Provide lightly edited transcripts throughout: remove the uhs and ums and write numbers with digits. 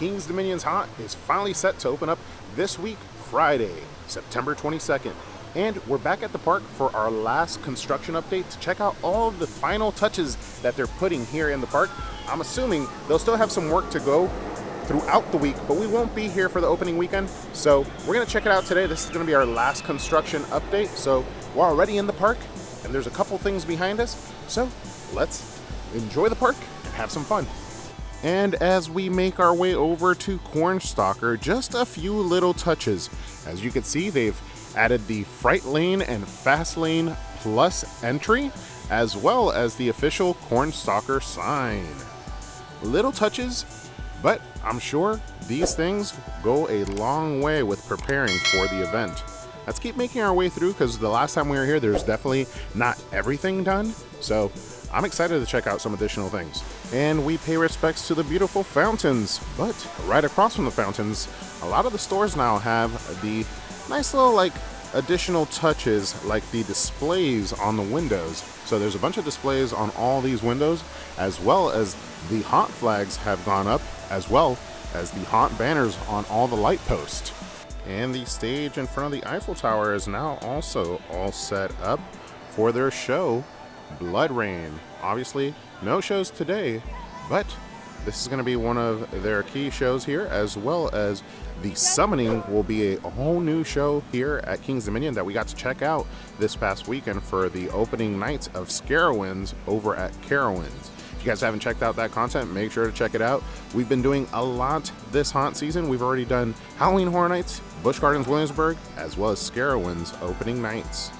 King's Dominion's Haunt is finally set to open up this week, Friday, September 22nd. And we're back at the park for our last construction update to check out all of the final touches that they're putting here in the park. I'm assuming they'll still have some work to go throughout the week, but we won't be here for the opening weekend. So we're gonna check it out today. This is gonna be our last construction update. So we're already in the park and there's a couple things behind us. So let's enjoy the park and have some fun. And as we make our way over to Cornstalker, just a few little touches. As you can see, they've added the Fright Lane and Fast Lane Plus entry, as well as the official Cornstalker sign. Little touches, but I'm sure these things go a long way with preparing for the event. Let's keep making our way through because the last time we were here, there's definitely not everything done. So I'm excited to check out some additional things. And we pay respects to the beautiful fountains, but right across from the fountains, a lot of the stores now have the nice little additional touches like the displays on the windows. So there's a bunch of displays on all these windows, as well as the haunt flags have gone up, as well as the haunt banners on all the light posts. And the stage in front of the Eiffel Tower is now also all set up for their show, Blood Rain. Obviously, no shows today, but this is going to be one of their key shows here, as well as the Summoning will be a whole new show here at King's Dominion that we got to check out this past weekend for the opening nights of Scarowinds over at Carowinds. If you guys haven't checked out that content, make sure to check it out. We've been doing a lot this haunt season. We've already done Halloween Horror Nights, Busch Gardens Williamsburg, as well as Scarowinds opening nights.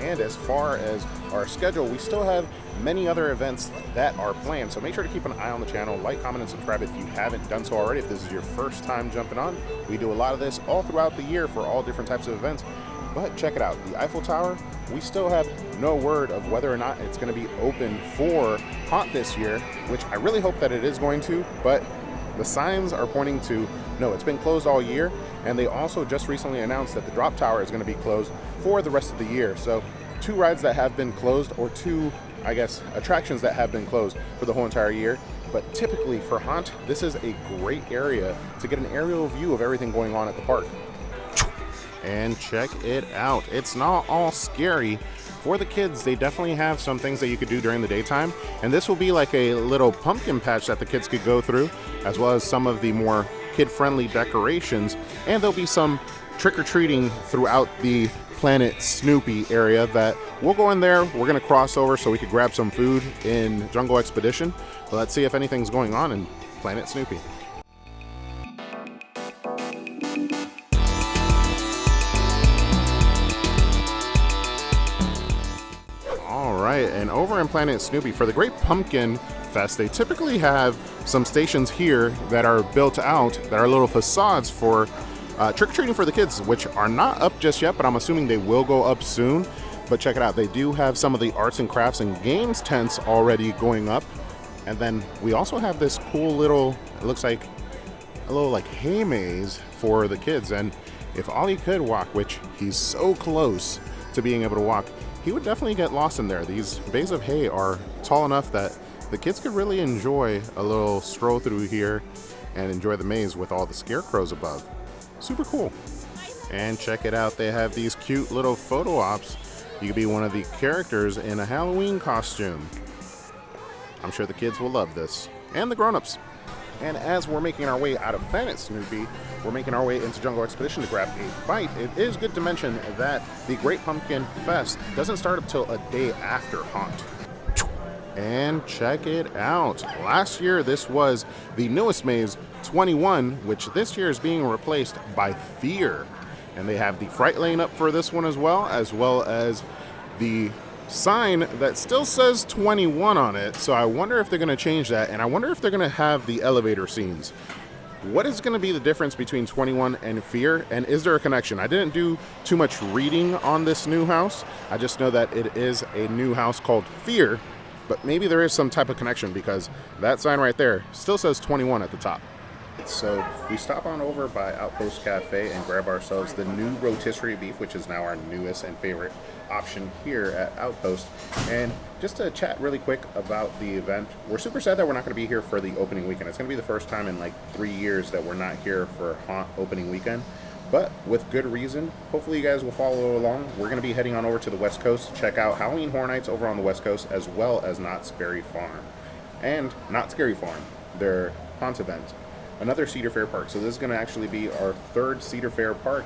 And as far as our schedule, we still have many other events that are planned. So make sure to keep an eye on the channel, like, comment, and subscribe if you haven't done so already. If this is your first time jumping on, we do a lot of this all throughout the year for all different types of events. But check it out, the Eiffel Tower, we still have no word of whether or not it's going to be open for haunt this year, which I really hope that it is going to, but the signs are pointing to no, it's been closed all year. And they also just recently announced that the Drop Tower is going to be closed for the rest of the year. So two rides that have been closed, or two, I guess, attractions that have been closed for the whole entire year. But typically for haunt, this is a great area to get an aerial view of everything going on at the park. And check it out, it's not all scary. For the kids, they definitely have some things that you could do during the daytime, and this will be like a little pumpkin patch that the kids could go through, as well as some of the more kid-friendly decorations, and there'll be some trick-or-treating throughout the Planet Snoopy area that we'll go in there. We're gonna cross over so we could grab some food in Jungle Expedition, but let's see if anything's going on in Planet Snoopy. And over in Planet Snoopy, for the Great Pumpkin Fest, they typically have some stations here that are built out, that are little facades for trick-or-treating for the kids, which are not up just yet, but I'm assuming they will go up soon. But check it out, they do have some of the arts and crafts and games tents already going up. And then we also have this cool little, it looks like a little hay maze for the kids. And if Ollie could walk, which he's so close to being able to walk, he would definitely get lost in there. These bays of hay are tall enough that the kids could really enjoy a little stroll through here and enjoy the maze with all the scarecrows above. Super cool. And check it out, they have these cute little photo ops. You could be one of the characters in a Halloween costume. I'm sure the kids will love this, and the grown-ups. And as we're making our way out of Planet Snoopy, we're making our way into Jungle Expedition to grab a bite. It is good to mention that the Great Pumpkin Fest doesn't start until a day after haunt. And check it out. Last year, this was the newest maze, 21, which this year is being replaced by Fear. And they have the Fright Lane up for this one as well as the sign that still says 21 on it. So I wonder if they're going to change that, and I wonder if they're going to have the elevator scenes. What is going to be the difference between 21 and Fear, and is there a connection? I didn't do too much reading on this new house. I just know that it is a new house called Fear, but maybe there is some type of connection because that sign right there still says 21 at the top. So we stop on over by Outpost Cafe and grab ourselves the new rotisserie beef, which is now our newest and favorite option here at Outpost. And just to chat really quick about the event, we're super sad that we're not going to be here for the opening weekend. It's going to be the first time in like 3 years that we're not here for Haunt opening weekend, but with good reason. Hopefully you guys will follow along. We're going to be heading on over to the West Coast to check out Halloween Horror Nights over on the West Coast, as well as Knott's Berry Farm and Not Scary Farm, their haunt event. Another Cedar Fair park. So this is going to actually be our third Cedar Fair park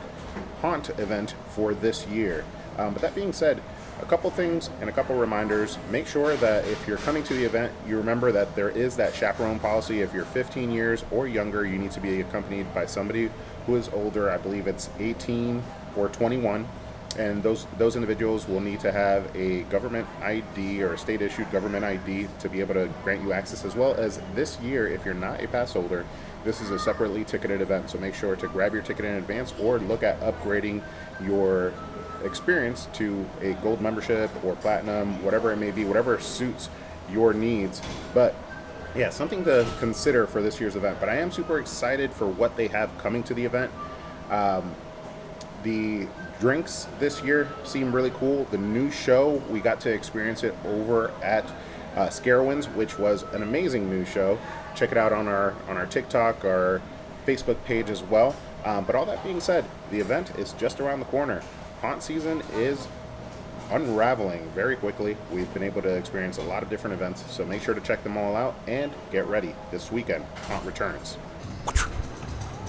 haunt event for this year. But that being said, a couple things and a couple reminders. Make sure that if you're coming to the event, you remember that there is that chaperone policy. If you're 15 years or younger, you need to be accompanied by somebody who is older. I believe it's 18 or 21. And those individuals will need to have a government ID or a state-issued government ID to be able to grant you access, as well as this year, if you're not a pass holder, this is a separately ticketed event. So make sure to grab your ticket in advance or look at upgrading your experience to a gold membership or platinum, whatever it may be, whatever suits your needs. But yeah, something to consider for this year's event. But I am super excited for what they have coming to the event. The drinks this year seem really cool. The new show, we got to experience it over at Scarowinds, which was an amazing new show. Check it out on our TikTok, our Facebook page as well. But all that being said, the event is just around the corner. Haunt season is unraveling very quickly. We've been able to experience a lot of different events, so make sure to check them all out and get ready. This weekend, Haunt returns.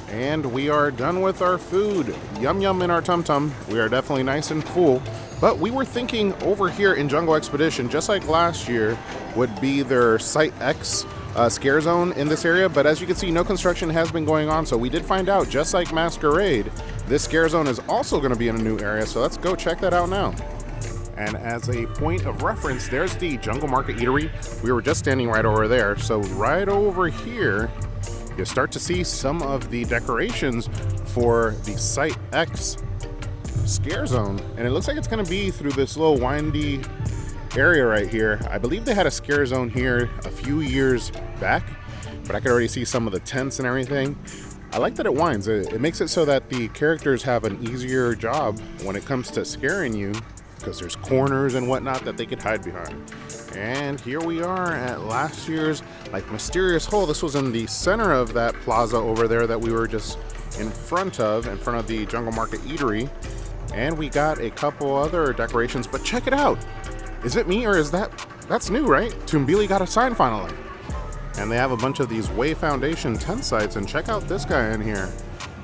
And we are done with our food. Yum yum in our tum-tum. We are definitely nice and full. But we were thinking over here in Jungle Expedition, just like last year, would be their Site X scare zone in this area. But as you can see, no construction has been going on. So we did find out, just like Masquerade, this scare zone is also going to be in a new area. So let's go check that out now. And as a point of reference, there's the Jungle Market Eatery. We were just standing right over there. So right over here, you start to see some of the decorations for the Site X scare zone. And it looks like it's going to be through this little windy area right here. I believe they had a scare zone here a few years back, but I could already see some of the tents and everything. I like that it winds. It makes it so that the characters have an easier job when it comes to scaring you, because there's corners and whatnot that they could hide behind. And here we are at last year's mysterious hole. This was in the center of that plaza over there that we were just in front of the Jungle Market Eatery. And we got a couple other decorations, but check it out. Is it me or is that's new, right? Tumbili got a sign finally. And they have a bunch of these Way Foundation tent sites, and check out this guy in here.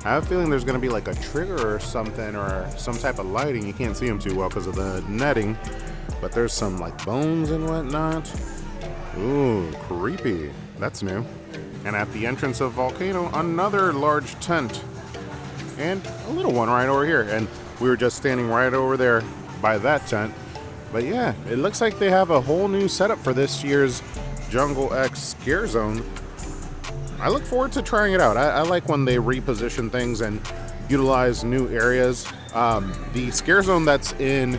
I have a feeling there's going to be like a trigger or something, or some type of lighting. You can't see him too well because of the netting, but there's some like bones and whatnot. Ooh, creepy. That's new. And at the entrance of Volcano, another large tent and a little one right over here. And we were just standing right over there by that tent. But yeah, it looks like they have a whole new setup for this year's Jungle X Scare Zone. I look forward to trying it out. I like when they reposition things and utilize new areas. The scare zone that's in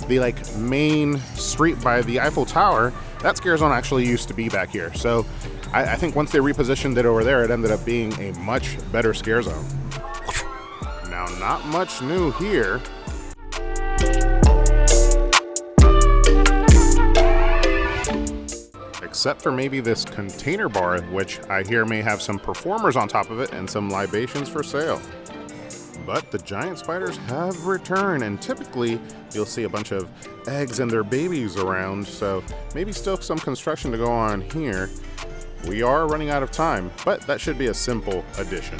the main street by the Eiffel Tower, that scare zone actually used to be back here. So I think once they repositioned it over there, it ended up being a much better scare zone. Now, not much new here. Except for maybe this container bar, which I hear may have some performers on top of it and some libations for sale. But the giant spiders have returned, and typically you'll see a bunch of eggs and their babies around, so maybe still some construction to go on here. We are running out of time, but that should be a simple addition.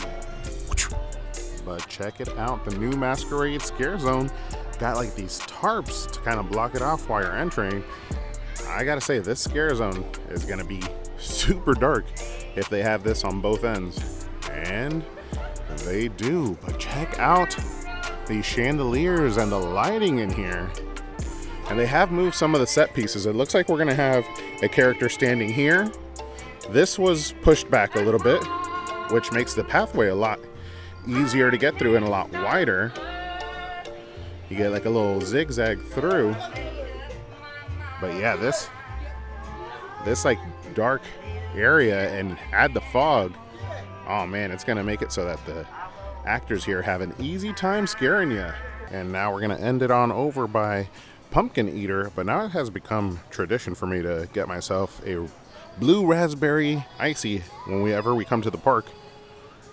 But check it out, the new Masquerade Scare Zone got like these tarps to kind of block it off while you're entering. I gotta say, this scare zone is gonna be super dark if they have this on both ends. And they do, but check out the chandeliers and the lighting in here. And they have moved some of the set pieces. It looks like we're gonna have a character standing here. This was pushed back a little bit, which makes the pathway a lot easier to get through and a lot wider. You get like a little zigzag through. But yeah, this like dark area, and add the fog, Oh man, it's gonna make it so that the actors here have an easy time scaring you. And now we're gonna end it on over by Pumpkin Eater, but now it has become tradition for me to get myself a blue raspberry icy whenever we come to the park.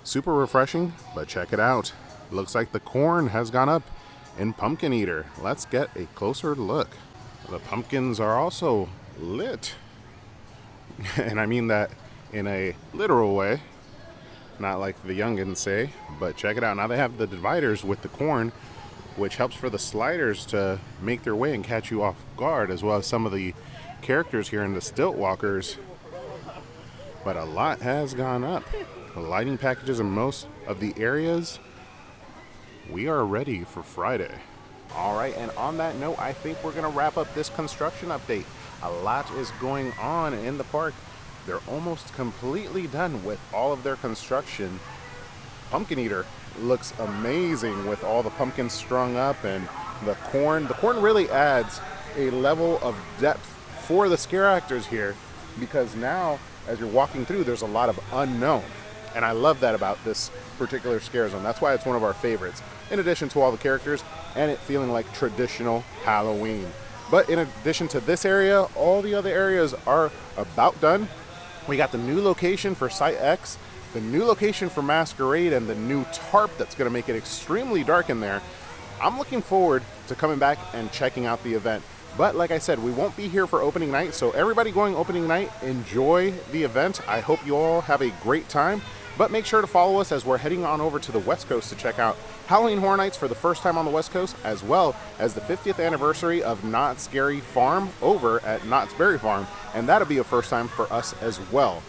Super refreshing, but check it out. Looks like the corn has gone up in Pumpkin Eater. Let's get a closer look. The pumpkins are also lit. And I mean that in a literal way, not like the youngins say, but check it out. Now they have the dividers with the corn, which helps for the sliders to make their way and catch you off guard, as well as some of the characters here in the stilt walkers. But a lot has gone up. The lighting packages in most of the areas. We are ready for Friday. All right, and on that note, I think we're gonna wrap up this construction update. A lot is going on in the park. They're almost completely done with all of their construction. Pumpkin Eater looks amazing with all the pumpkins strung up and the corn. The corn really adds a level of depth for the scare actors here, because now as you're walking through, there's a lot of unknown. And I love that about this particular scare zone. That's why it's one of our favorites, in addition to all the characters and it feeling like traditional Halloween. But in addition to this area, all the other areas are about done. We got the new location for Site X, the new location for Masquerade, and the new tarp that's gonna make it extremely dark in there. I'm looking forward to coming back and checking out the event. But like I said, we won't be here for opening night, so everybody going opening night, enjoy the event. I hope you all have a great time, but make sure to follow us as we're heading on over to the West Coast to check out Halloween Horror Nights for the first time on the West Coast, as well as the 50th anniversary of Knott's Scary Farm over at Knott's Berry Farm, and that'll be a first time for us as well.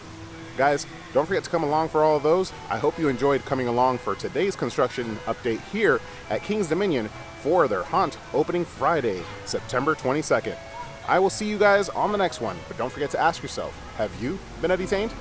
Guys, don't forget to come along for all of those. I hope you enjoyed coming along for today's construction update here at King's Dominion for their Haunt opening Friday, September 22nd. I will see you guys on the next one, but don't forget to ask yourself, have you been entertained?